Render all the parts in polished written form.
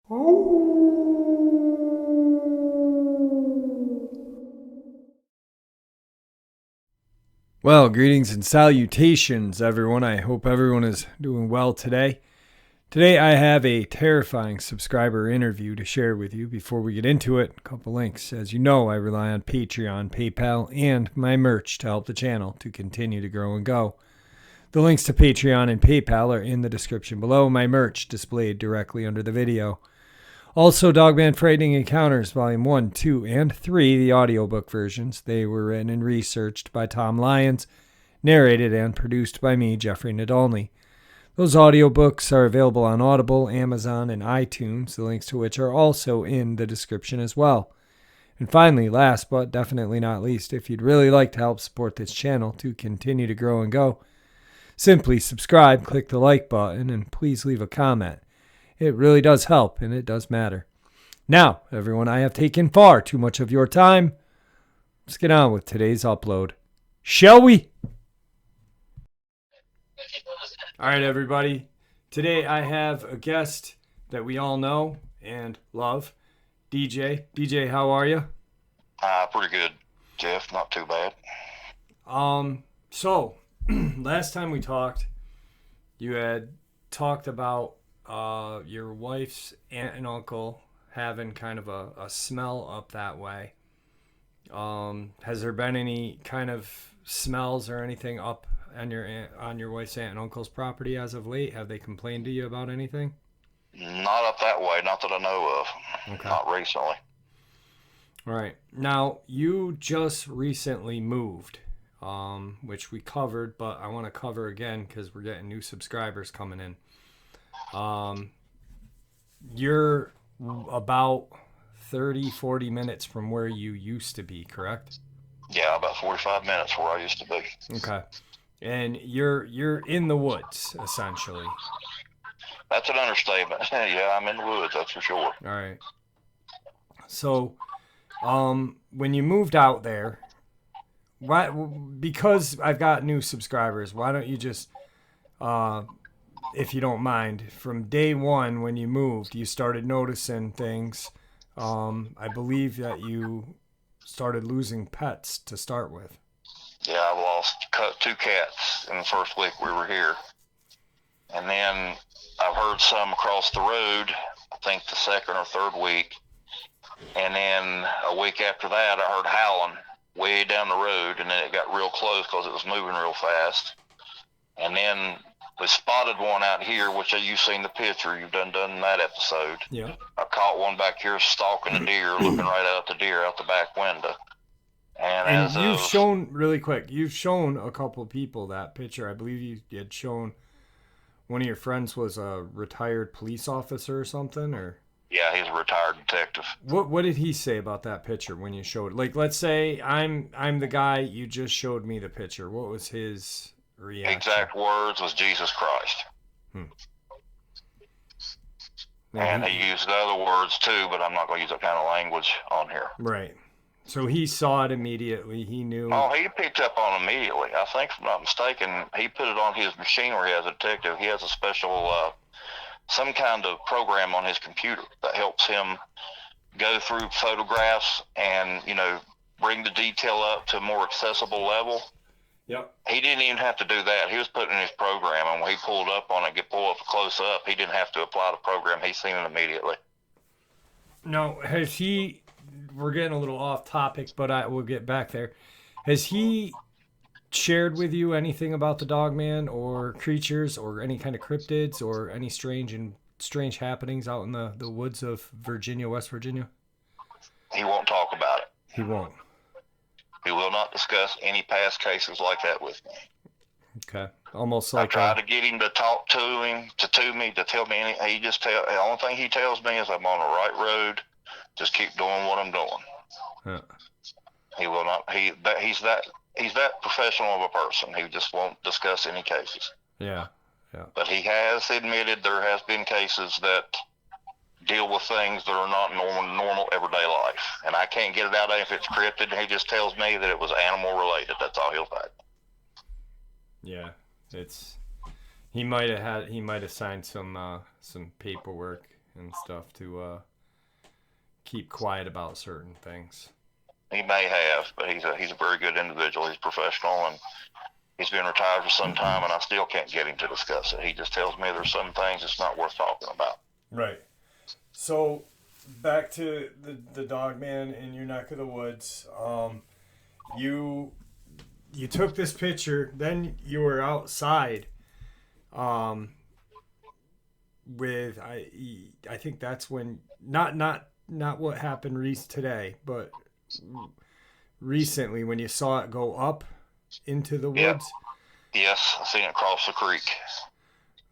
Well, greetings and salutations, everyone. I hope everyone is doing well today. Today, I have a terrifying subscriber interview to share with you. Before we get into it, a couple links. As you know, I rely on Patreon, PayPal, and my merch to help the channel to continue to grow and go. The links to Patreon and PayPal are in the description below. My merch displayed directly under the video. Also, Dogman Frightening Encounters, Volume 1, 2, and 3, the audiobook versions. They were written and researched by Tom Lyons, narrated and produced by me, Jeffrey Nadolny. Those audiobooks are available on Audible, Amazon, and iTunes, the links to which are also in the description as well. And finally, last but definitely not least, if you'd really like to help support this channel to continue to grow and go, simply subscribe, click the like button, and please leave a comment. It really does help, and it does matter. Now, everyone, I have taken far too much of your time. Let's get on with today's upload. Shall we? All right, everybody. Today I have a guest that we all know and love, DJ. DJ, how are you? Pretty good, Jeff. Not too bad. So, last time we talked, you had talked about your wife's aunt and uncle having kind of a smell up that way. Has there been any kind of smells or anything up on your wife's aunt and uncle's property as of late? Have they complained to you about anything? Not up that way, not that I know of. Okay. Not recently. All right. Now, you just recently moved, which we covered, but I want to cover again because we're getting new subscribers coming in. You're about 30-40 minutes from where you used to be, correct? Yeah, about 45 minutes where I used to be. Okay. And you're in the woods, essentially. That's an understatement. Yeah, I'm in the woods, that's for sure. All right. So, when you moved out there, because I've got new subscribers, why don't you just, if you don't mind, from day one when you moved, you started noticing things. I believe that you started losing pets to start with. Yeah, I lost 2 cats in the first week we were here. And then I've heard some across the road, I think the second or third week. And then a week after that, I heard howling way down the road, and then it got real close because it was moving real fast. And then we spotted one out here, which you've seen the picture. You've done that episode. Yeah. I caught one back here stalking a deer, looking right at the deer out the back window. And you've shown, really quick, you've shown a couple people that picture. I believe you had shown one of your friends was a retired police officer or something, or? Yeah, he's a retired detective. What did he say about that picture when you showed it? Like, let's say I'm the guy, you just showed me the picture. What was his reaction? Exact words was Jesus Christ. And he used other words too, but I'm not going to use that kind of language on here. Right. So he saw it immediately. He knew. Oh, he picked up on it immediately. I think, if I'm not mistaken, he put it on his machine where he has a detective. He has a special, some kind of program on his computer that helps him go through photographs and, bring the detail up to a more accessible level. Yep. He didn't even have to do that. He was putting in his program, and when he pulled up on it, pull up close up, he didn't have to apply the program. He seen it immediately. Now, has he? We're getting a little off topic, but we'll get back there. Has he shared with you anything about the Dogman or creatures or any kind of cryptids or any strange happenings out in the woods of Virginia, West Virginia? He won't talk about it. He won't. He will not discuss any past cases like that with me. Okay. Almost like I try to get him to talk to me, to tell me anything. The only thing he tells me is I'm on the right road. Just keep doing what I'm doing. Yeah. He will not. He's that professional of a person. He just won't discuss any cases. Yeah. Yeah. But he has admitted there has been cases that deal with things that are not normal everyday life, and I can't get it out of him if it's cryptid. He just tells me that it was animal related. That's all he'll say. Yeah, it's he might have signed some paperwork and stuff to keep quiet about certain things. He may have, but he's a very good individual. He's professional, and he's been retired for some time, and I still can't get him to discuss it. He just tells me there's some things it's not worth talking about. Right. So back to the Dogman in your neck of the woods. You took this picture, then you were outside. With I think that's when not what happened today, but recently when you saw it go up into the woods. Yes, I seen it cross the creek.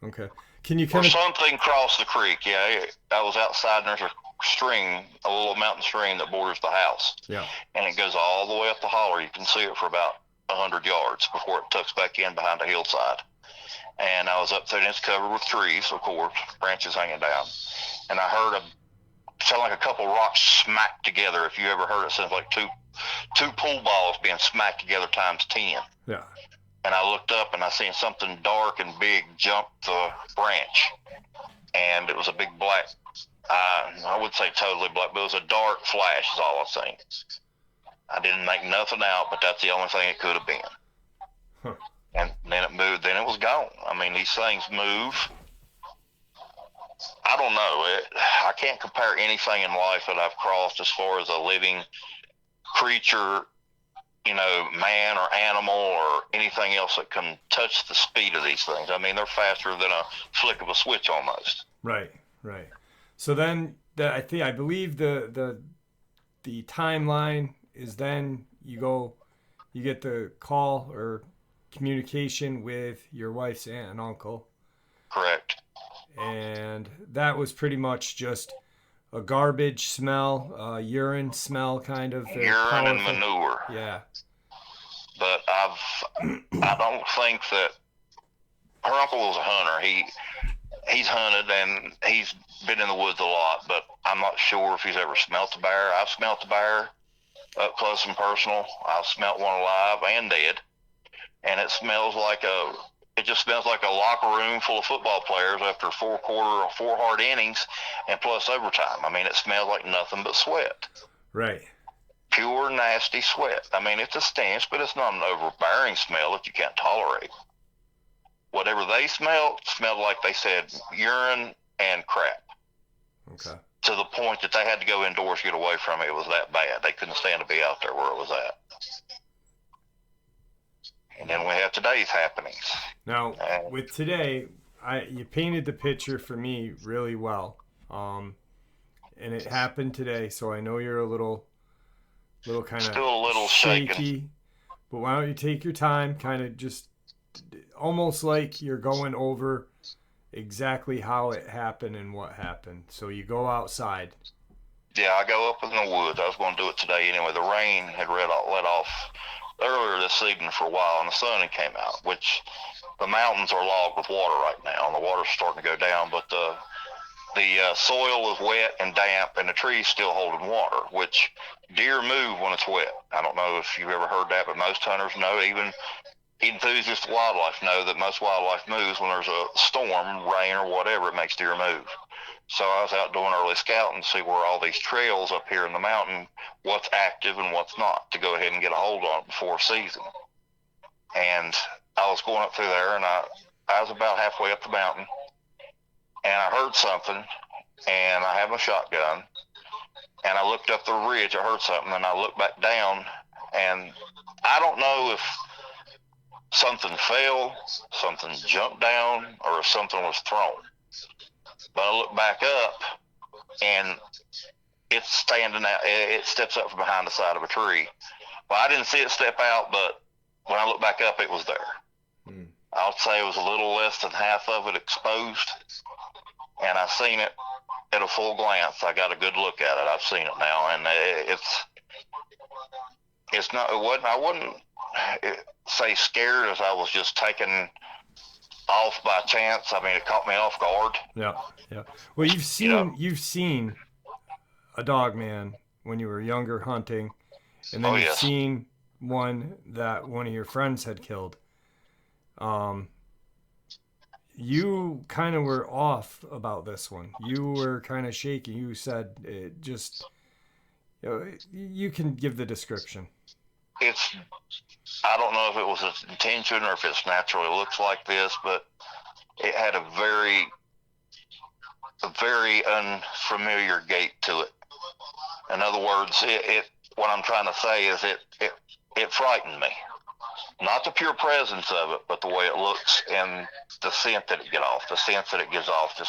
Okay. Can you kind of something crossed the creek? Yeah, I was outside and there's a stream, a little mountain stream that borders the house. Yeah. And it goes all the way up the holler. You can see it for about 100 yards before it tucks back in behind a hillside. And I was up there and it's covered with trees, of course, branches hanging down. And I heard sound like a couple rocks smacked together. If you ever heard it, sounds like two pool balls being smacked together times 10. Yeah. And I looked up and I seen something dark and big jump the branch. And it was a big black, I would say totally black, but it was a dark flash is all I seen. I didn't make nothing out, but that's the only thing it could have been. Huh. And then it moved, then it was gone. I mean, these things move. I don't know. I can't compare anything in life that I've crossed as far as a living creature, man or animal or anything else that can touch the speed of these things. I mean, they're faster than a flick of a switch almost. Right. So then I believe the timeline is then you get the call or communication with your wife's aunt and uncle. Correct. And that was pretty much just a garbage smell, urine smell kind of. Urine and manure. Yeah. But I don't think that her uncle was a hunter. He's hunted and he's been in the woods a lot, but I'm not sure if he's ever smelt a bear. I've smelt a bear up close and personal. I've smelt one alive and dead. And it just smells like a locker room full of football players after 4 hard innings and plus overtime. I mean, it smells like nothing but sweat. Right. Pure, nasty sweat. I mean, it's a stench, but it's not an overbearing smell that you can't tolerate. Whatever they smelled like, they said, urine and crap. Okay. To the point that they had to go indoors to get away from it. It was that bad. They couldn't stand to be out there where it was at. And then we have today's happenings. Now, with today, you painted the picture for me really well. And it happened today, so I know you're a little kind of still a little shaky. But why don't you take your time, kind of just almost like you're going over exactly how it happened and what happened. So you go outside. Yeah, I go up in the woods. I was going to do it today anyway. The rain had let off earlier this evening for a while, and the sun had came out, which the mountains are logged with water right now, and the water's starting to go down, but the soil is wet and damp, and the tree's still holding water, which deer move when it's wet. I don't know if you've ever heard that, but most hunters know, even enthusiast wildlife know that most wildlife moves when there's a storm, rain, or whatever. It makes deer move. So I was out doing early scouting to see where all these trails up here in the mountain, what's active and what's not, to go ahead and get a hold on it before season. And I was going up through there, and I was about halfway up the mountain, and I heard something, and I have my shotgun, and I looked up the ridge. I heard something, and I looked back down, and I don't know if something fell, something jumped down, or if something was thrown. But I look back up, and it's standing out. It steps up from behind the side of a tree. Well, I didn't see it step out, but when I look back up, it was there. I'll say it was a little less than half of it exposed, and I seen it at a full glance. I got a good look at it. I've seen it now, and it's not. It wasn't. I wouldn't say scared, as I was just taken off by chance. I mean, it caught me off guard. Yeah. Well, you've seen a Dogman when you were younger hunting, and then you've seen one that one of your friends had killed. you kind of were off about this one. You were kind of shaky. You said it just, you can give the description. It's, I don't know if it was its intention or if it naturally looks like this, but it had a very unfamiliar gait to it. In other words, what I'm trying to say is it frightened me. Not the pure presence of it, but the way it looks and the scent that it gives off. The sense that it gives off.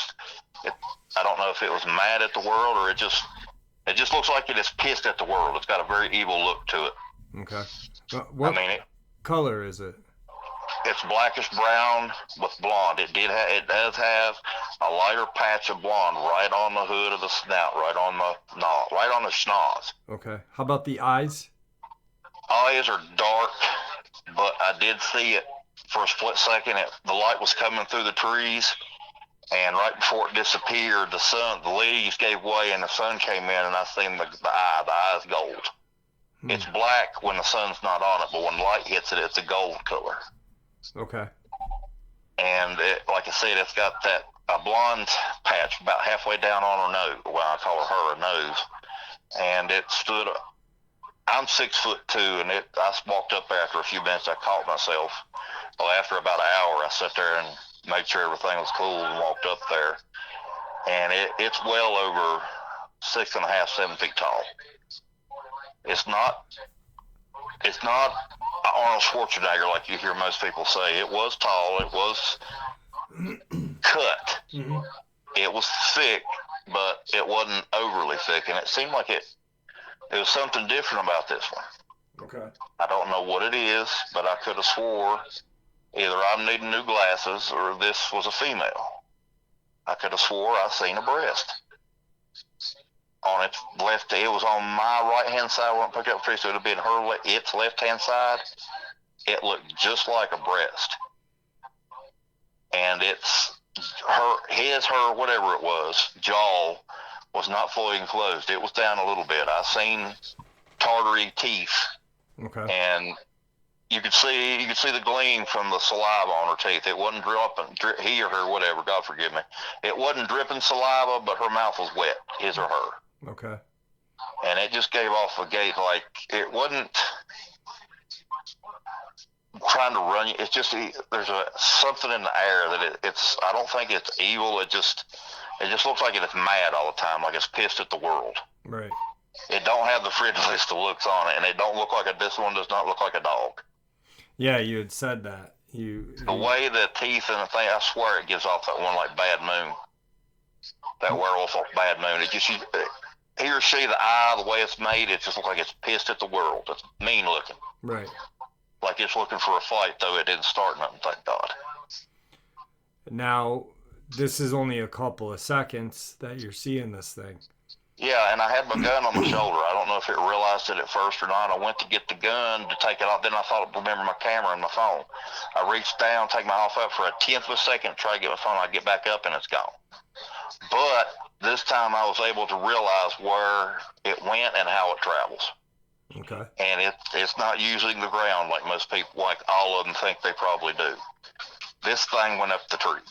I don't know if it was mad at the world or it just looks like it is pissed at the world. It's got a very evil look to it. Okay. What color is it? It's blackish brown with blonde. It does have a lighter patch of blonde right on the hood of the snout, right on the schnoz. Okay. How about the eyes? Eyes are dark, but I did see it for a split second. The light was coming through the trees, and right before it disappeared, the leaves gave way, and the sun came in, and I seen the eye's gold. It's black when the sun's not on it, but when light hits it, it's a gold color. Okay. And like I said, it's got a blonde patch about halfway down on her nose. Well, I call her nose. And it stood up. I'm 6'2", and I walked up there after a few minutes. I caught myself. Well, after about an hour, I sat there and made sure everything was cool and walked up there. And it's well over 6.5, 7 feet tall. It's not Arnold Schwarzenegger like you hear most people say. It was tall. It was cut. Mm-hmm. It was thick, but it wasn't overly thick. And it seemed like it was something different about this one. Okay. I don't know what it is, but I could have swore either I'm needing new glasses or this was a female. I could have swore I seen a breast. On its left, it was on my right-hand side when I picked up tree, so it would have been its left-hand side. It looked just like a breast. And her, whatever it was, jaw was not fully enclosed. It was down a little bit. I seen tartary teeth. Okay. And you could see the gleam from the saliva on her teeth. It wasn't dripping, he or her, whatever, God forgive me. It wasn't dripping saliva, but her mouth was wet, his or her. Okay. And it just gave off a gate like it wasn't trying to run you. It's just there's something in the air that it's. I don't think it's evil. It just looks like it's mad all the time, like it's pissed at the world. Right. It don't have the frivolous looks on it, and it don't look like this one does not look like a dog. Yeah, you had said that. The way the teeth and the thing, I swear it gives off that one like Bad Moon. That werewolf off Bad Moon. It just he or she, the eye, the way it's made, it just looks like it's pissed at the world. It's mean looking. Right. Like it's looking for a fight, though it didn't start nothing, thank God. Now, this is only a couple of seconds that you're seeing this thing. Yeah, and I had my gun on my shoulder. I don't know if it realized it at first or not. I went to get the gun to take it off. Then I thought I'd remember my camera and my phone. I reached down, take my off up for a 10th of a second, try to get my phone. I get back up and it's gone. But this time I was able to realize where it went and how it travels. Okay. And it's not using the ground like most people, like all of them think they probably do. This thing went up the tree.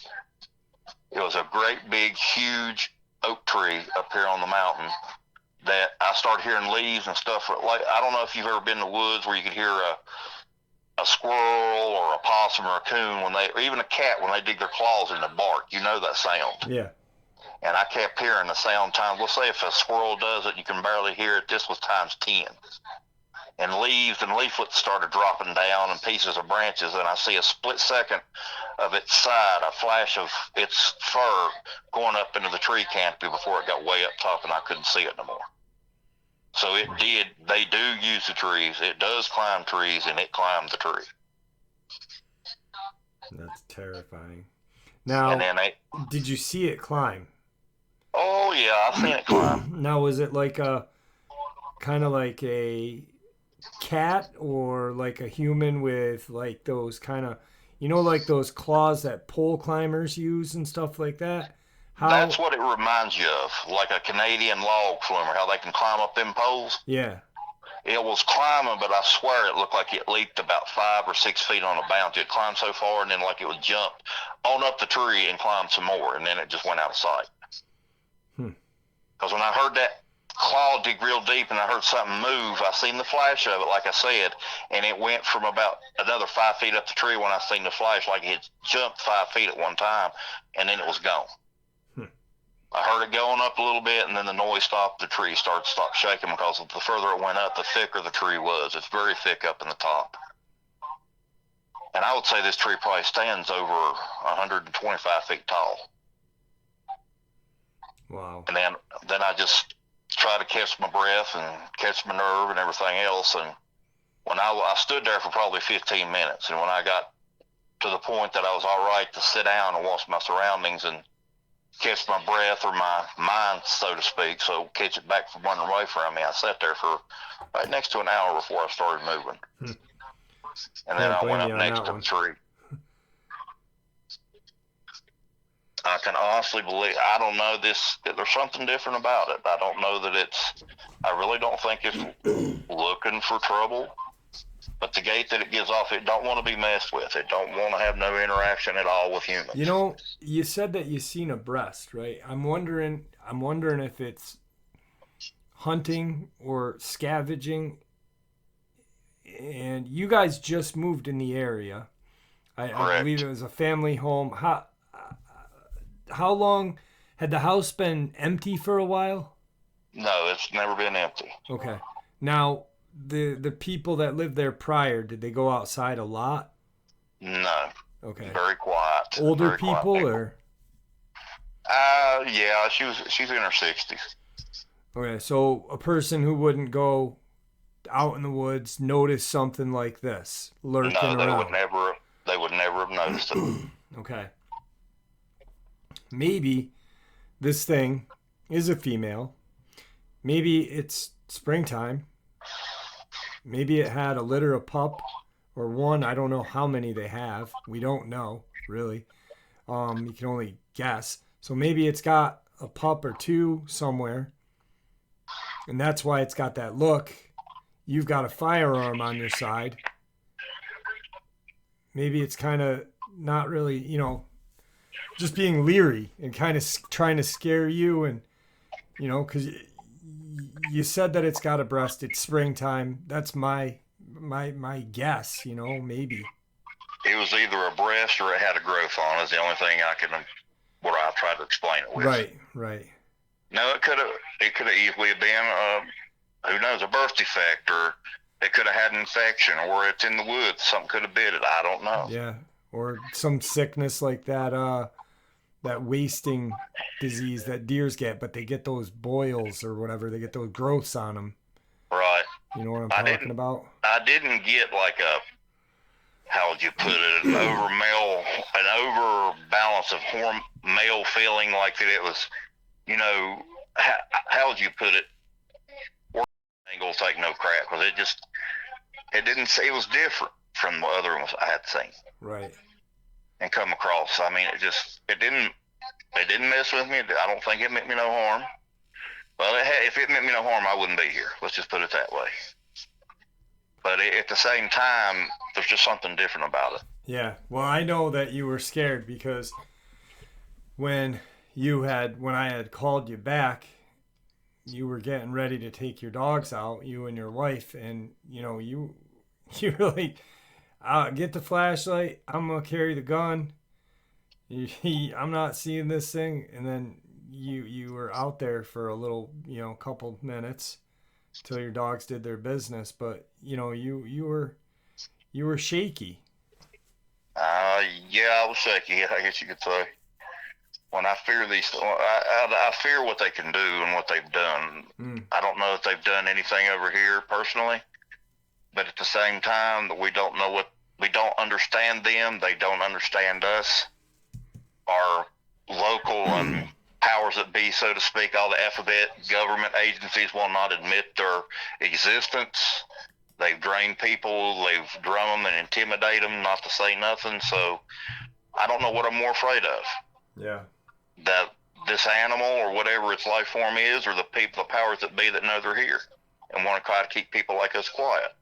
It was a great big, huge oak tree up here on the mountain that I started hearing leaves and stuff. Like, I don't know if you've ever been in the woods where you could hear a squirrel or a possum or a coon or even a cat when they dig their claws in the bark. You know that sound. Yeah. And I kept hearing the sound time. Let's say if a squirrel does it, you can barely hear it. This was times 10. And leaves and leaflets started dropping down and pieces of branches, and I see a split second of its side, a flash of its fur going up into the tree canopy before it got way up top and I couldn't see it no more. So they do use the trees. It does climb trees, and it climbed the tree. That's terrifying. Now, and then did you see it climb? Oh, yeah, I've seen it climb. Now, was it like kind of like a cat or like a human with like those kind of, like those claws that pole climbers use and stuff like that? That's what it reminds you of, like a Canadian log flumer, how they can climb up them poles. Yeah. It was climbing, but I swear it looked like it leaped about 5 or 6 feet on a bounce. It climbed so far, and then like it would jump on up the tree and climb some more, and then it just went out of sight. Because when I heard that claw dig real deep and I heard something move, I seen the flash of it, like I said, and it went from about another 5 feet up the tree when I seen the flash, like it jumped 5 feet at one time, and then it was gone. I heard it going up a little bit, and then the noise stopped. The tree stopped shaking, because the further it went up, the thicker the tree was. It's very thick up in the top. And I would say this tree probably stands over 125 feet tall. Wow. And then I just try to catch my breath and catch my nerve and everything else. And when I stood there for probably 15 minutes, and when I got to the point that I was all right to sit down and watch my surroundings and catch my breath, or my mind, so to speak, so catch it back from running away from me, I sat there for right next to an hour before I started moving. And then I went up next to the tree. I can honestly believe, I don't know, there's something different about it. I don't know that I really don't think it's looking for trouble, but the gate that it gives off, it don't want to be messed with. It don't want to have no interaction at all with humans. You know, you said that you seen a breast, right? I'm wondering if it's hunting or scavenging. And you guys just moved in the area. I believe it was a family home. How long had the house been empty for a while? No, it's never been empty. Okay. Now, the people that lived there prior, did they go outside a lot? No. Okay. Very quiet. Older very people, quiet or? Yeah, she's in her 60s. Okay, so a person who wouldn't go out in the woods notice something like this lurking around. No, they would never have noticed it. Okay. Maybe this thing is a female. Maybe it's springtime. Maybe it had a litter of pup or one. I don't know how many they have. We don't know, really. You can only guess. So maybe it's got a pup or two somewhere. And that's why it's got that look. You've got a firearm on your side. Maybe it's kind of not really, just being leery and kind of trying to scare you. And, because you said that it's got a breast. It's springtime. That's my guess, maybe. It was either a breast or it had a growth on it. Is the only thing what I tried to explain it with. Right. No, it could have easily been, who knows, a birth defect, or it could have had an infection, or it's in the woods. Something could have bit it. I don't know. Yeah, or some sickness like that, that wasting disease that deers get, but they get those boils or whatever. They get those growths on them. Right. You know what I'm talking about? I didn't get like how would you put it, an overbalance of male feeling, like that it was, how would you put it? Angle take no crap, because it was different from the other ones I had seen. Right. And come across. I mean, it didn't mess with me. I don't think it meant me no harm. Well, if it meant me no harm, I wouldn't be here. Let's just put it that way. But at the same time, there's just something different about it. Yeah. Well, I know that you were scared, because when I had called you back, you were getting ready to take your dogs out, you and your wife, and you were like, get the flashlight, I'm gonna carry the gun. I'm not seeing this thing. And then you were out there for a little, couple minutes till your dogs did their business, but you were shaky. Yeah, I was shaky, I guess you could say. When I fear I fear what they can do and what they've done. I don't know if they've done anything over here personally, but at the same time, we don't understand them. They don't understand us. Our local and powers that be, so to speak, all the alphabet government agencies will not admit their existence. They've drained people. They've drum them and intimidate them not to say nothing. So I don't know what I'm more afraid of. Yeah. That this animal or whatever its life form is, or the powers that be that know they're here and want to try to keep people like us quiet.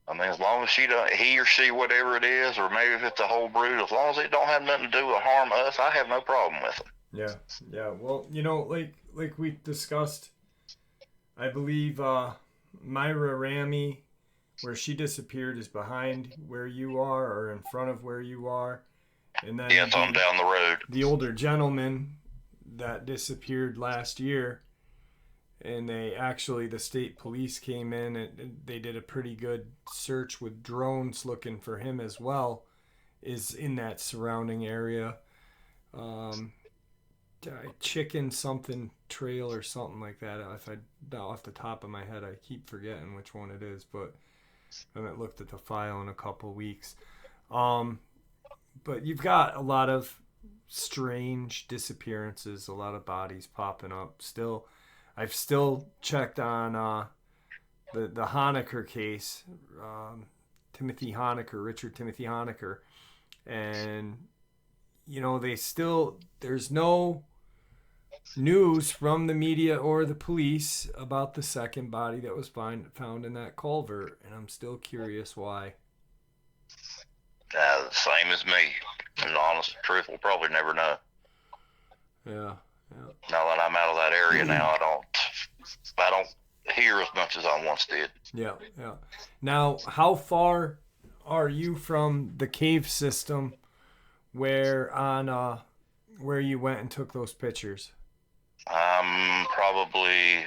I mean, as long as he or she, whatever it is, or maybe if it's a whole brood, as long as it don't have nothing to do with harm us, I have no problem with it. Yeah. Well, like we discussed, I believe Myra Ramy, where she disappeared, is behind where you are or in front of where you are. And then it's on down the road. The older gentleman that disappeared last year, and the state police came in and they did a pretty good search with drones looking for him as well, is in that surrounding area. Chicken something trail or something like that. If I off the top of my head, I keep forgetting which one it is, but I haven't looked at the file in a couple weeks. But you've got a lot of strange disappearances, a lot of bodies popping up. I've still checked on the Honecker case, Richard Timothy Honecker, and there's no news from the media or the police about the second body that was found in that culvert, and I'm still curious why. The same as me. And the honest truth, we'll probably never know. Yeah. Now that I'm out of that area now, I don't hear as much as I once did. Yeah. Now, how far are you from the cave system where you went and took those pictures? I'm probably,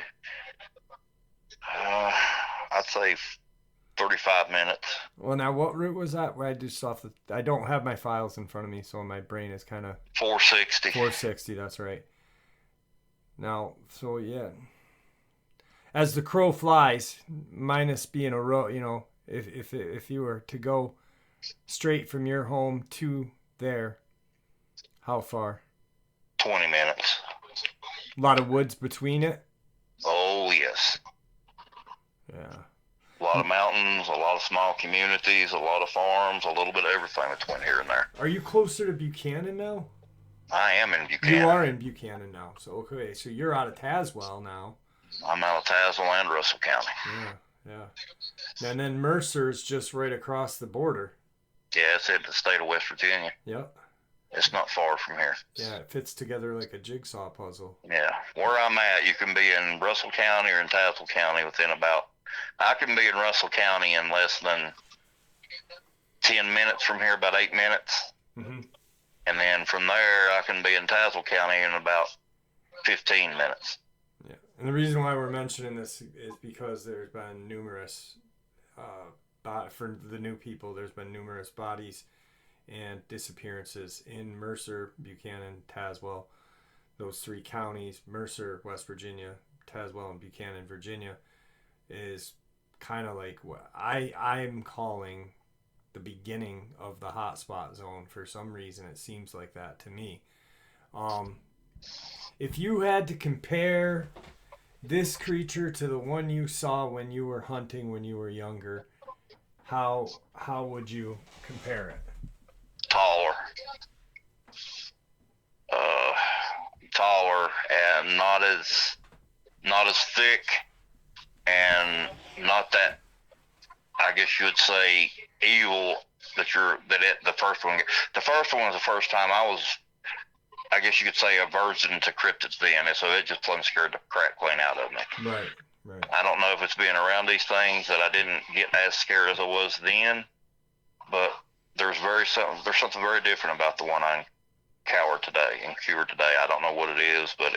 I'd say 35 minutes. Well, now what route was that? I don't have my files in front of me, so my brain is kind of 460. 460, that's right. Now, so yeah, as the crow flies, minus being a road, if you were to go straight from your home to there, how far? 20 minutes. A lot of woods between it? Oh, yes. Yeah. A lot of mountains, a lot of small communities, a lot of farms, a little bit of everything between here and there. Are you closer to Buchanan now? I am in Buchanan. You are in Buchanan now. So, okay, so you're out of Tazewell now. I'm out of Tazewell and Russell County. Yeah. And then Mercer's just right across the border. Yeah, it's in the state of West Virginia. Yep. It's not far from here. Yeah, it fits together like a jigsaw puzzle. Yeah. Where I'm at, you can be in Russell County or in Tazewell County I can be in Russell County in less than 10 minutes from here, about 8 minutes. Mm-hmm. And then from there, I can be in Tazewell County in about 15 minutes. Yeah. And the reason why we're mentioning this is because there's been numerous, for the new people, there's been numerous bodies and disappearances in Mercer, Buchanan, Tazewell. Those three counties, Mercer, West Virginia, Tazewell, and Buchanan, Virginia, is kind of like what I'm calling the beginning of the hotspot zone. For some reason, it seems like that to me. If you had to compare this creature to the one you saw when you were hunting when you were younger, how would you compare it? Taller and not as thick, and not that, I guess you would say, evil the first one. The first one was the first time I was, I guess you could say, a virgin to cryptids then, and so it just plumb scared the crap clean out of me. Right. I don't know if it's being around these things that I didn't get as scared as I was then, but there's something very different about the one I encountered today. I don't know what it is, but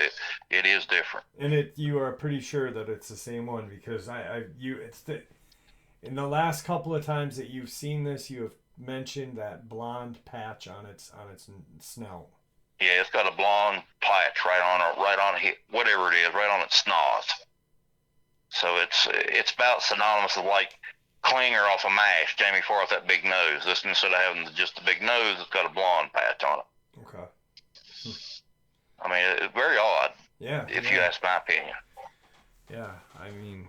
it is different. And you are pretty sure that it's the same one, because in the last couple of times that you've seen this, you have mentioned that blonde patch on its snout. Yeah, it's got a blonde patch right on it, whatever it is, right on its snout. So it's about synonymous with like Klinger off of MASH, Jamie Farr with that big nose. This, instead of having just a big nose, it's got a blonde patch on it. Okay. I mean, it's very odd. Yeah. If you ask my opinion. Yeah, I mean,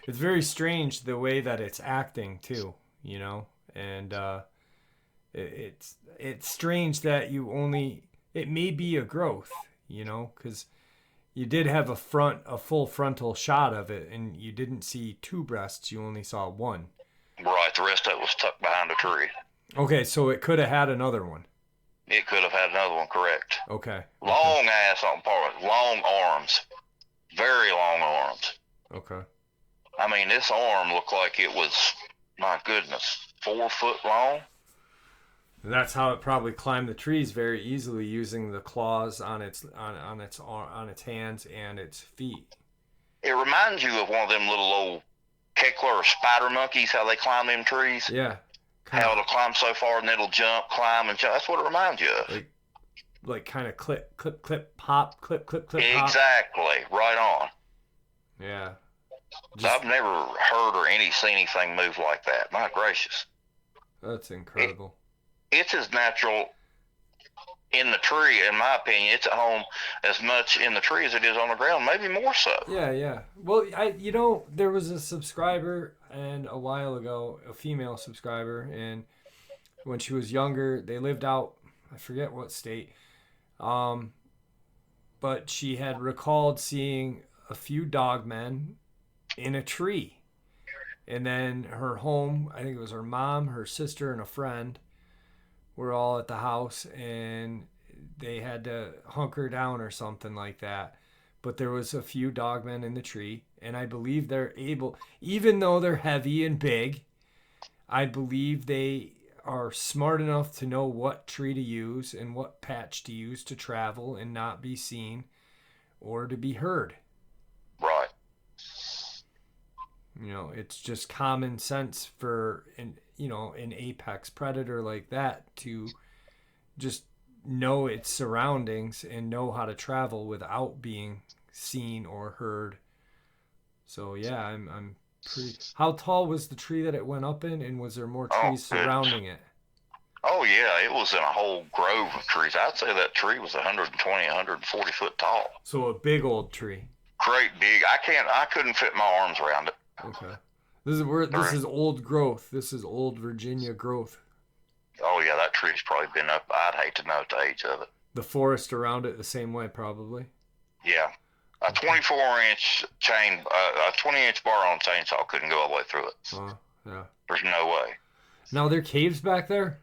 it's very strange the way that it's acting too, and it's strange that it may be a growth, because you did have a full frontal shot of it, and you didn't see two breasts. You only saw one. Right. The rest of it was tucked behind a tree. Okay, so it could have had another one. It could have had another one, correct. Okay. Long ass on part, long arms, very long arms. Okay. I mean, this arm looked like it was, my goodness, 4 foot long. And that's how it probably climbed the trees very easily, using the claws on its hands and its feet. It reminds you of one of them little old Kekler or spider monkeys, how they climb them trees. Yeah. How it'll climb so far and it'll jump, climb, and jump. That's what it reminds you of. Like kind of clip, clip, clip, pop, clip, clip, clip, pop. Exactly. Right on. Yeah. I've never heard or seen anything move like that. My gracious. That's incredible. It's as natural in the tree, in my opinion. It's at home as much in the tree as it is on the ground, maybe more so. Yeah. Well, there was a subscriber, and a while ago, a female subscriber, and when she was younger, they lived out, I forget what state, but she had recalled seeing a few dogmen in a tree. And then her home, I think it was her mom, her sister, and a friend were all at the house, and they had to hunker down or something like that. But there was a few dogmen in the tree, and I believe they're able, even though they're heavy and big, I believe they are smart enough to know what tree to use and what patch to use to travel and not be seen or to be heard. Right. It's just common sense for an apex predator like that to just know its surroundings and know how to travel without being seen or heard. So yeah, I'm pretty. How tall was the tree that it went up in, and was there more trees surrounding it? Oh yeah, it was in a whole grove of trees. I'd say that tree was 120, 140 foot tall. So a big old tree. Great big. I couldn't fit my arms around it. Okay. This is old growth. This is old Virginia growth. Oh yeah, that tree's probably been up. I'd hate to know the age of it. The forest around it the same way, probably. Yeah, a 24-inch chain, a 20-inch bar on chainsaw couldn't go all the way through it. Yeah. There's no way. Now there are caves back there.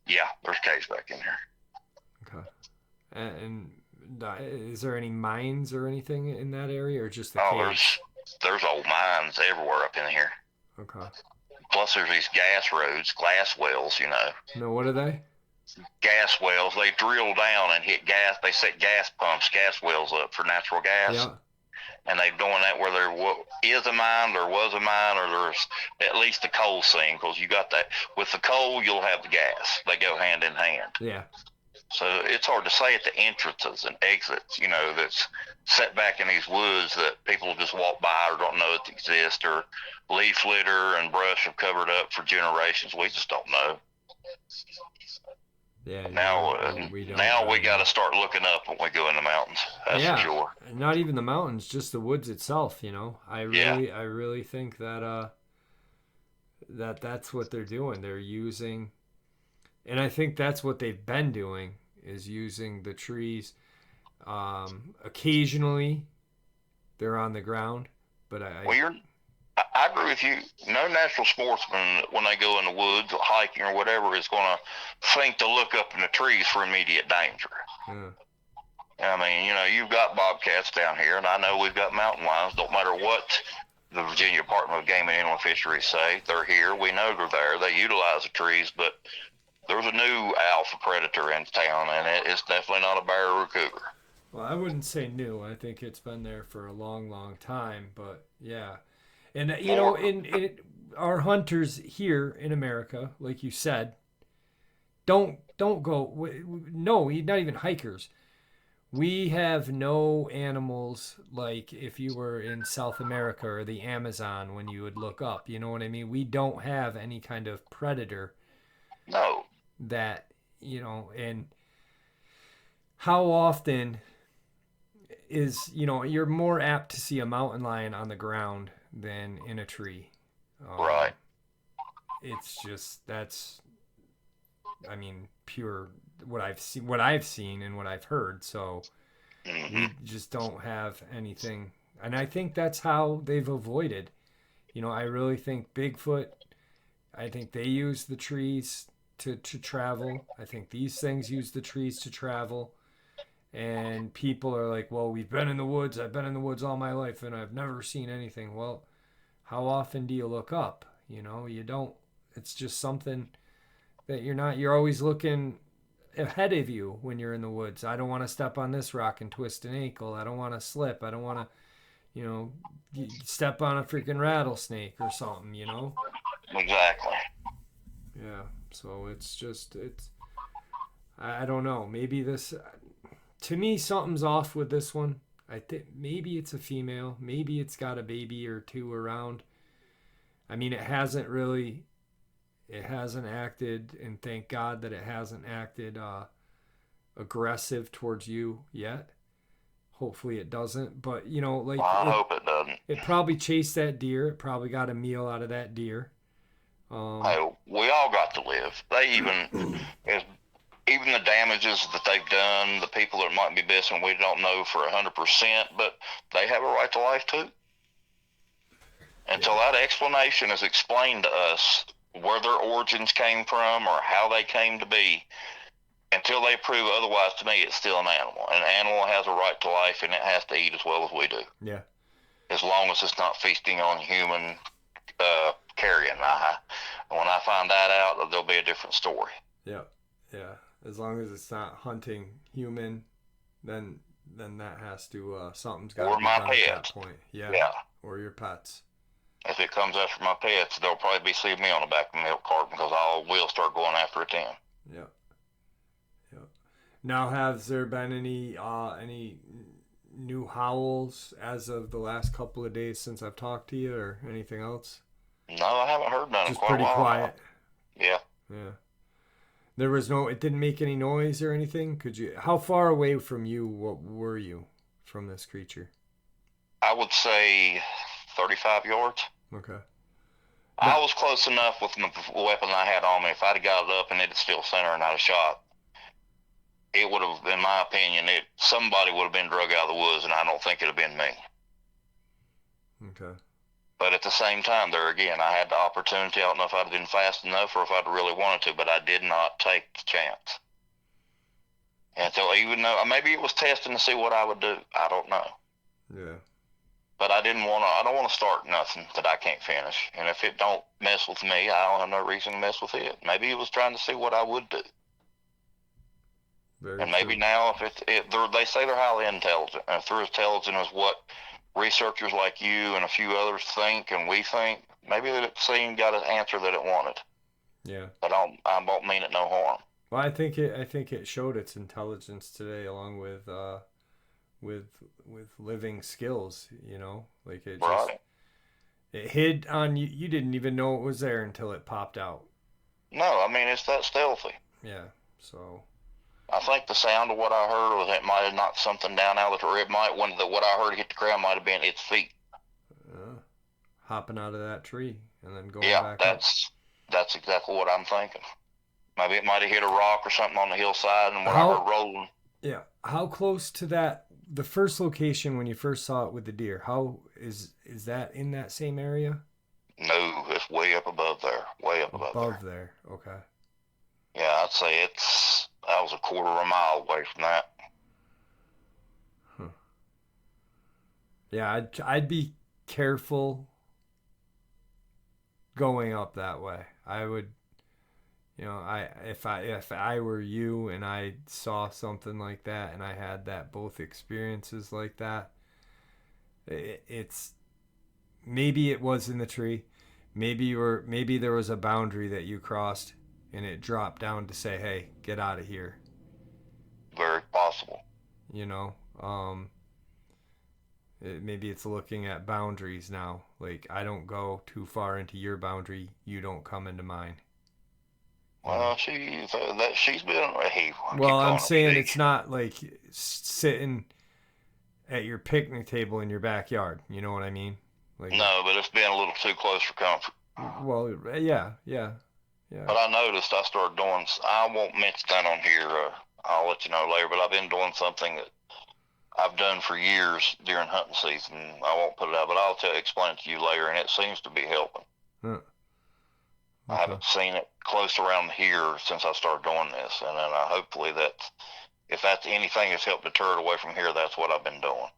Yeah, there's caves back in here. Okay. And is there any mines or anything in that area, or just the caves? There's old mines everywhere up in here. Okay. Plus there's these gas roads, glass wells, No, what are they? Gas wells. They drill down and hit gas. They set gas pumps, gas wells up for natural gas. Yeah. And they're doing that where there is a mine, there was a mine, or there's at least a coal seam, because you got that. With the coal, you'll have the gas. They go hand in hand. Yeah. So it's hard to say at the entrances and exits, that's set back in these woods that people just walk by or don't know it exists, or leaf litter and brush have covered up for generations. We just don't know. Yeah. Now we got to start looking up when we go in the mountains. That's for sure. Not even the mountains, just the woods itself. I really think that that's what they're doing. They're using, and I think that's what they've been doing, is using the trees. Occasionally, they're on the ground, but I agree with you. No natural sportsman, when they go in the woods, hiking or whatever, is going to think to look up in the trees for immediate danger. I mean, you've got bobcats down here, and I know we've got mountain lions. Don't matter what the Virginia Department of Game and Inland Fisheries say, they're here. We know they're there. They utilize the trees, but there's a new alpha predator in town, and it's definitely not a bear or a cougar. Well, I wouldn't say new. I think it's been there for a long, long time, but yeah. And, in our hunters here in America, like you said, don't go. No, not even hikers. We have no animals like if you were in South America or the Amazon when you would look up. You know what I mean? We don't have any kind of predator. No. That, and how often is, you're more apt to see a mountain lion on the ground than in a tree. Right. It's just, that's, pure what I've seen and what I've heard. So Mm-hmm. We just don't have anything. And I think that's how they've avoided. I really think Bigfoot, I think they use the trees to travel. I think these things use the trees to travel. And people are like, well, we've been in the woods. I've been in the woods all my life and I've never seen anything. Well, how often do you look up? You don't. It's just something that you're always looking ahead of you when you're in the woods. I don't want to step on this rock and twist an ankle. I don't want to slip. I don't want to, step on a freaking rattlesnake or something. Exactly. Yeah. So it's I don't know. Maybe this, to me, something's off with this one. I think maybe it's a female. Maybe it's got a baby or two around. I mean, it hasn't acted, and thank God that it hasn't acted aggressive towards you yet. Hopefully it doesn't. But, like Well, I hope it doesn't. it probably chased that deer. It probably got a meal out of that deer. Hey, we all got to live. They even the damages that they've done, the people that might be missing, we don't know for 100%, but they have a right to life too. Until that explanation is explained to us, where their origins came from or how they came to be, until they prove otherwise, to me, it's still an animal. An animal has a right to life, and it has to eat as well as we do. Yeah. As long as it's not feasting on human carrion. When I find that out, there'll be a different story. Yeah. Yeah. As long as it's not hunting human, then that has to something's got to be done at that point. Yeah. Or your pets. If it comes after my pets, they'll probably be seeing me on the back of the milk carton because I will start going after it then. Yeah. Yeah. Now, has there been any new howls as of the last couple of days since I've talked to you, or anything else? No, I haven't heard none in Just quite a while. pretty quiet. Yeah. Yeah. There was it didn't make any noise or anything? How far away from you, what were you from this creature? I would say 35 yards. Okay. I was close enough with the weapon I had on me. If I'd have got it up and it had still centered and I'd have shot, it would have, in my opinion, somebody would have been drug out of the woods, and I don't think it would have been me. Okay. But at the same time, there again, I had the opportunity. I don't know if I'd have been fast enough or if I'd really wanted to, but I did not take the chance. And so even though maybe it was testing to see what I would do, I don't know. Yeah. But I don't want to start nothing that I can't finish. And if it don't mess with me, I don't have no reason to mess with it. Maybe it was trying to see what I would do. Very and maybe true. now, if they say they're highly intelligent, and if they're as intelligent as what researchers like you and a few others think and we think, maybe that scene got an answer that it wanted. Yeah. But I don't mean it no harm. Well, I think it showed its intelligence today, along with living skills. Like it just Right. it hid on you. You didn't even know it was there until it popped out. No, I mean, it's that stealthy. Yeah. So. I think the sound of what I heard was it might have knocked something down out of the, or it might, what I heard hit the ground might have been its feet. Hopping out of that tree and then going back up. That's exactly what I'm thinking. Maybe it might have hit a rock or something on the hillside, and when I heard rolling. Yeah. How close to that, the first location when you first saw it with the deer, how is that in that same area? No, it's way up above there. Way up above there. Above there. Okay. Yeah, I'd say I was a quarter of a mile away from that. Huh. Yeah, I'd be careful going up that way. I would, if I were you and I saw something like that and I had both experiences like that, it's maybe it was in the tree, maybe there was a boundary that you crossed and it dropped down to say, hey, get out of here. Very possible. Maybe it's looking at boundaries now. Like, I don't go too far into your boundary. You don't come into mine. Well, she's been. Well, I'm saying it's not like sitting at your picnic table in your backyard. You know what I mean? Like, no, but it's been a little too close for comfort. Well, yeah. But I noticed I started doing. I won't mention that on here. I'll let you know later. But I've been doing something that I've done for years during hunting season. I won't put it out, but explain it to you later, and it seems to be helping. Huh. I haven't seen it close around here since I started doing this, and then hopefully that if that's anything that's helped deter it away from here, that's what I've been doing.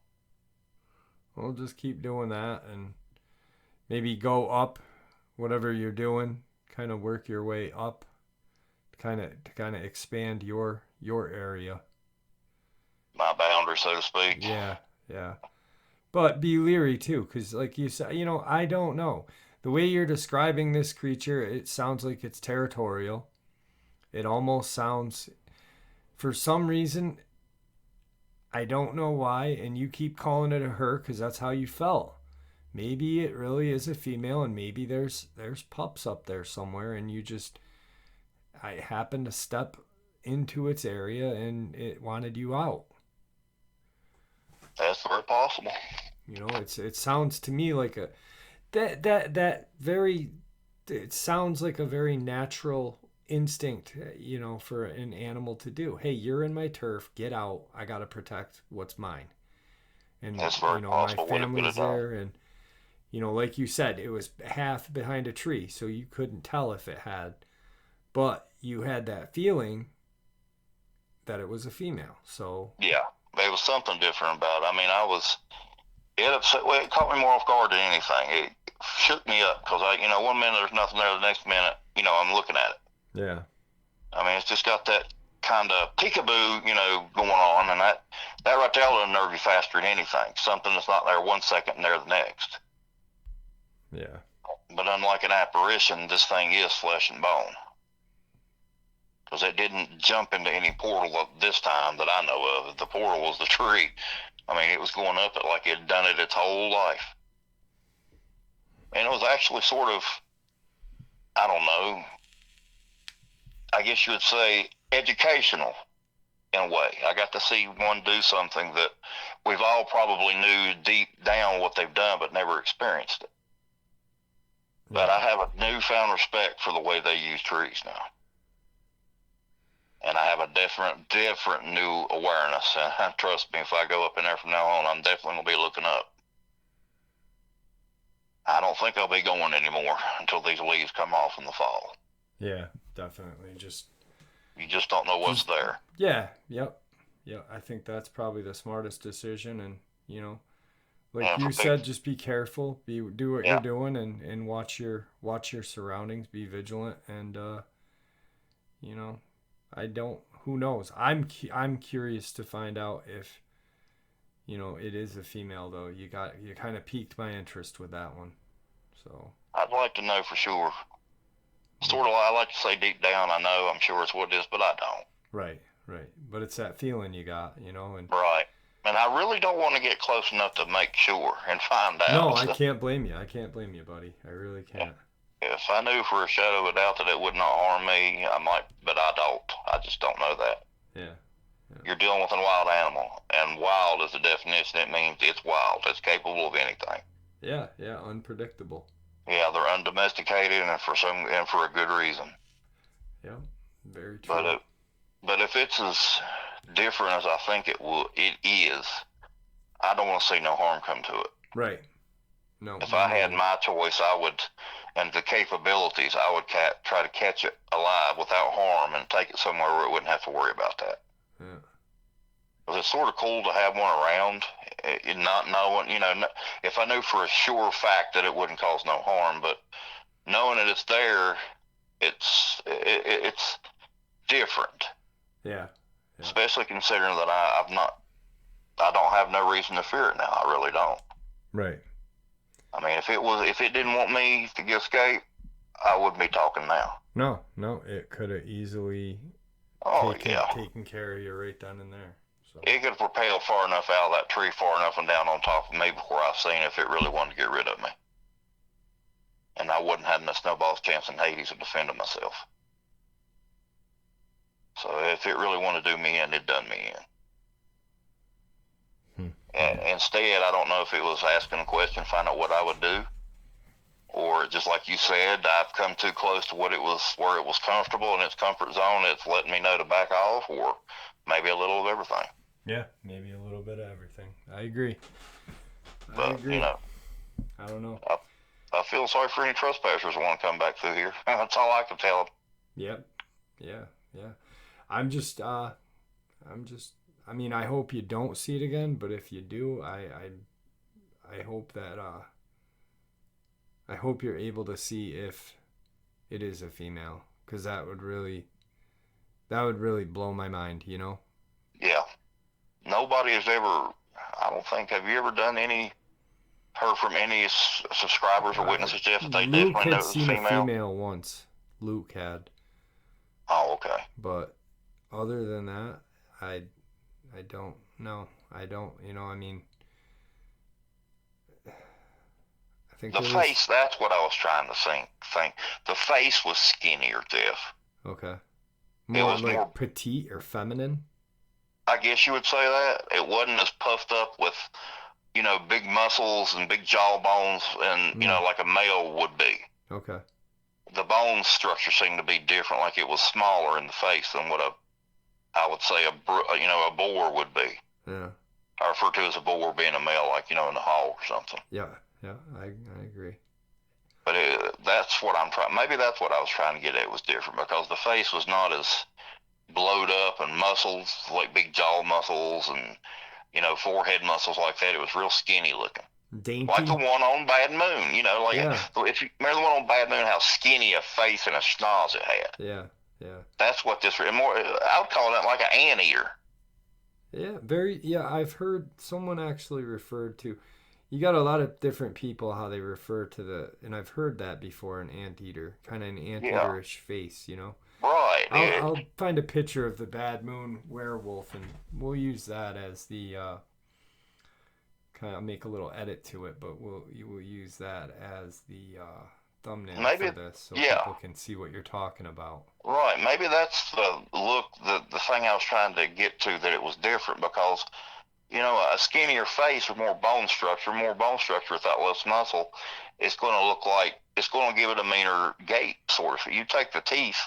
Well, just keep doing that, and maybe go up, whatever you're doing. Kind of work your way up, to kind of expand your area. My boundary, so to speak. Yeah, yeah. But be leery too, because like you said, I don't know. The way you're describing this creature, it sounds like it's territorial. It almost sounds, for some reason, I don't know why, and you keep calling it a her because that's how you felt. Maybe it really is a female, and maybe there's pups up there somewhere, and I happened to step into its area and it wanted you out. That's very possible. It sounds to me like it sounds like a very natural instinct, for an animal to do. Hey, you're in my turf, get out. I got to protect what's mine. And that's very possible. My family's there, and like you said, it was half behind a tree, so you couldn't tell if it had, but you had that feeling that it was a female. So yeah, there was something different about it. I mean, it caught me more off guard than anything. It shook me up because one minute there's nothing there, the next minute, I'm looking at it. Yeah. I mean, it's just got that kind of peekaboo, going on, and that right there will nerve you faster than anything. Something that's not there 1 second and there the next. Yeah. But unlike an apparition, this thing is flesh and bone. Because it didn't jump into any portal of this time that I know of. The portal was the tree. I mean, it was going up it like it had done it its whole life. And it was actually sort of, I don't know, I guess you would say educational in a way. I got to see one do something that we've all probably knew deep down what they've done but never experienced it. Yeah. But I have a newfound respect for the way they use trees now. And I have a different new awareness. And trust me, if I go up in there from now on, I'm definitely going to be looking up. I don't think I'll be going anymore until these leaves come off in the fall. Yeah, definitely. You just don't know what's there. Yeah, yep. Yeah, I think that's probably the smartest decision. And, like you said, just be careful, do what you're doing, and watch your surroundings, be vigilant, and, who knows? I'm curious to find out if, it is a female, though. You kind of piqued my interest with that one. So I'd like to know for sure. Sort of, I like to say deep down, I know, I'm sure it's what it is, but I don't. Right. But it's that feeling you got, and right. And I really don't want to get close enough to make sure and find out. No, I can't blame you. Buddy. I really can't. If I knew for a shadow of a doubt that it would not harm me, I might, but I don't. I just don't know that. Yeah. You're dealing with a wild animal, and wild is the definition. It means it's wild. It's capable of anything. Yeah, unpredictable. Yeah, they're undomesticated, and for a good reason. Yeah, very true. But if it's as different as I think it is, I don't want to see no harm come to it. Right. No. If I had my choice, I would, and the capabilities, I would try to catch it alive without harm and take it somewhere where it wouldn't have to worry about that. Yeah. Because it's sort of cool to have one around, not knowing, if I knew for a sure fact that it wouldn't cause no harm, but knowing that it's there, it's different. Yeah. Especially considering that I don't have no reason to fear it now. I really don't. Right. I mean, if it didn't want me to escape, I wouldn't be talking now. No, it could have easily taken care of you right then and there. So. It could have propelled far enough out of that tree, far enough and down on top of me before I seen if it really wanted to get rid of me. And I wouldn't have no snowball's chance in Hades of defending myself. So if it really wanted to do me in, it done me in. And instead, I don't know if it was asking a question, find out what I would do, or just like you said, I've come too close to where it was comfortable in its comfort zone. It's letting me know to back off, or maybe a little of everything. Yeah, maybe a little bit of everything. I agree. But, you know, I don't know. I feel sorry for any trespassers that want to come back through here. That's all I can tell them. Yep. Yeah. I'm just, I mean, I hope you don't see it again, but if you do, I hope that, I hope you're able to see if it is a female, because that would really blow my mind, you know? Yeah. Nobody has ever, I don't think, have you ever done heard from any subscribers or witnesses, Jeff, that they Luke definitely know had it was seen a female? female once. Luke had. Oh, okay. But other than that, I don't know. I don't, you know, I mean, I think The face, that's what I was trying to think. The face was skinnier, Jeff. Okay. It More was like more, petite or feminine? I guess you would say that. It wasn't as puffed up with, big muscles and big jawbones and, like a male would be. Okay. The bone structure seemed to be different, like it was smaller in the face than what I would say a boar would be. Yeah. I refer to as a boar being a male, like, in the hall or something. Yeah, I agree. But that's what I'm trying. Maybe that's what I was trying to get at was different because the face was not as blowed up and muscles, like big jaw muscles and, forehead muscles like that. It was real skinny looking. Dainty? Like the one on Bad Moon, Yeah. If you remember the one on Bad Moon, how skinny a face and a schnoz it had. Yeah. That's what this, more, I would call that like an anteater. Yeah, I've heard someone actually referred to, you got a lot of different people how they refer to and I've heard that before, an anteater, kind of an anteaterish face, you know? Right. I'll find a picture of the Bad Moon werewolf and we'll use that as the, kind of make a little edit to it, but we'll use that as the thumbnail for this so people can see what you're talking about. Right. Maybe that's the look, the thing I was trying to get to, that it was different because, a skinnier face with more bone structure without less muscle, it's going to look like, it's going to give it a meaner gait, sort of. You take the teeth,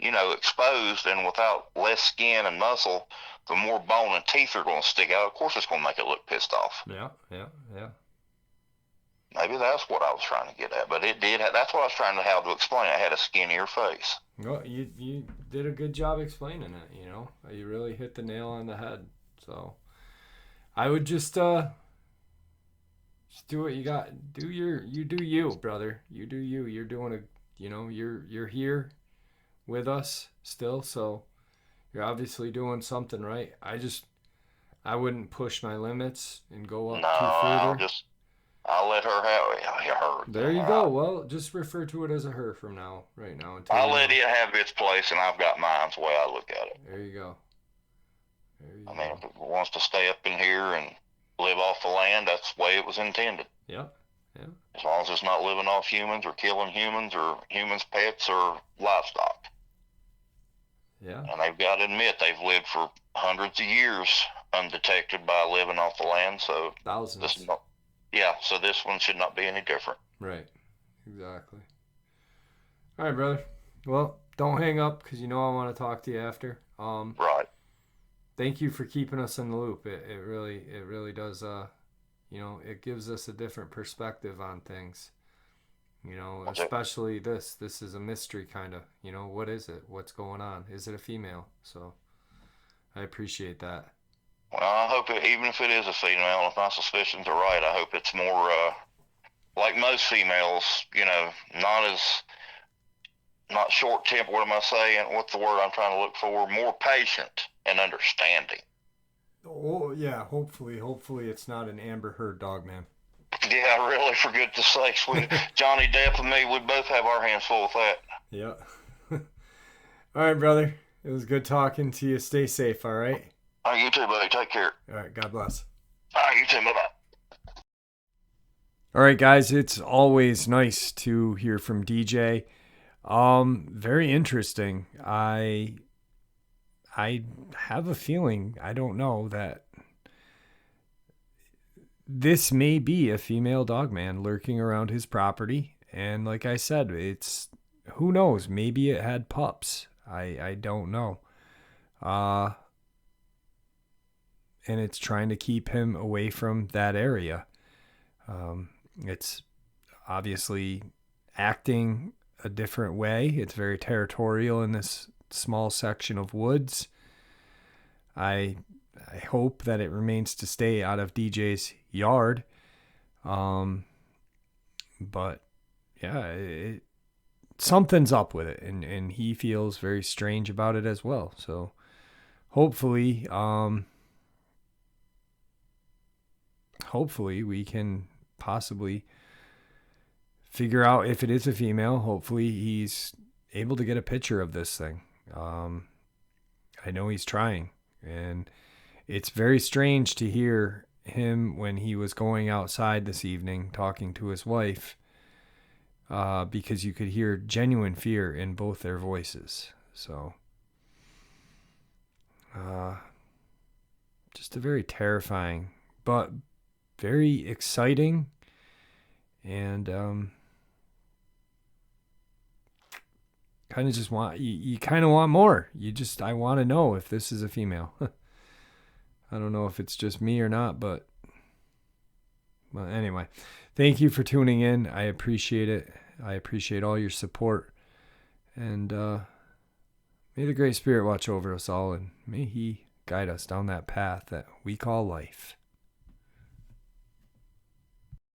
exposed and without less skin and muscle, the more bone and teeth are going to stick out. Of course, it's going to make it look pissed off. Yeah. Maybe that's what I was trying to get at, but it did. That's what I was trying to explain. It had a skinnier face. Well, you did a good job explaining it. You really hit the nail on the head. So I would just do what you got. You do you, brother. You do you. You're doing you're here with us still, so you're obviously doing something right. I wouldn't push my limits and go up too further. I'll let her have her. There you go. Well, just refer to it as a her from right now. I'll let it have its place, and I've got mine. The way I look at it. There you go. I mean, if it wants to stay up in here and live off the land, that's the way it was intended. Yeah. As long as it's not living off humans or killing humans or humans' pets or livestock. Yeah. And they've got to admit they've lived for hundreds of years undetected by living off the land. So thousands. So this one should not be any different. Right. Exactly. All right, brother. Well, don't hang up because I want to talk to you after. Right. Thank you for keeping us in the loop. It really does. It gives us a different perspective on things. Especially this. This is a mystery kind of. What is it? What's going on? Is it a female? So, I appreciate that. Well, I hope even if it is a female, if my suspicions are right, I hope it's more like most females, not short-tempered. What am I saying? What's the word I'm trying to look for? More patient and understanding. Oh, yeah. Hopefully it's not an Amber Heard Dogman. Yeah, really, for goodness sakes. Johnny Depp and me, we both have our hands full with that. Yeah. All right, brother. It was good talking to you. Stay safe, all right? All right, you too, buddy. Take care. All right, God bless. All right, you too. Bye-bye. All right, guys, it's always nice to hear from DJ. Very interesting. I have a feeling, I don't know, that this may be a female dogman lurking around his property. And like I said, who knows? Maybe it had pups. I don't know. and it's trying to keep him away from that area. It's obviously acting a different way. It's very territorial in this small section of woods. I hope that it remains to stay out of DJ's yard. But yeah, something's up with it, and he feels very strange about it as well. So hopefully we can possibly figure out if it is a female. Hopefully he's able to get a picture of this thing. I know he's trying, and it's very strange to hear him when he was going outside this evening talking to his wife, because you could hear genuine fear in both their voices. So just a very terrifying but very exciting, and kind of just want, you kind of want more. I want to know if this is a female. I don't know if it's just me or not, but well, anyway, thank you for tuning in. I appreciate it. I appreciate all your support, and may the Great Spirit watch over us all, and may He guide us down that path that we call life.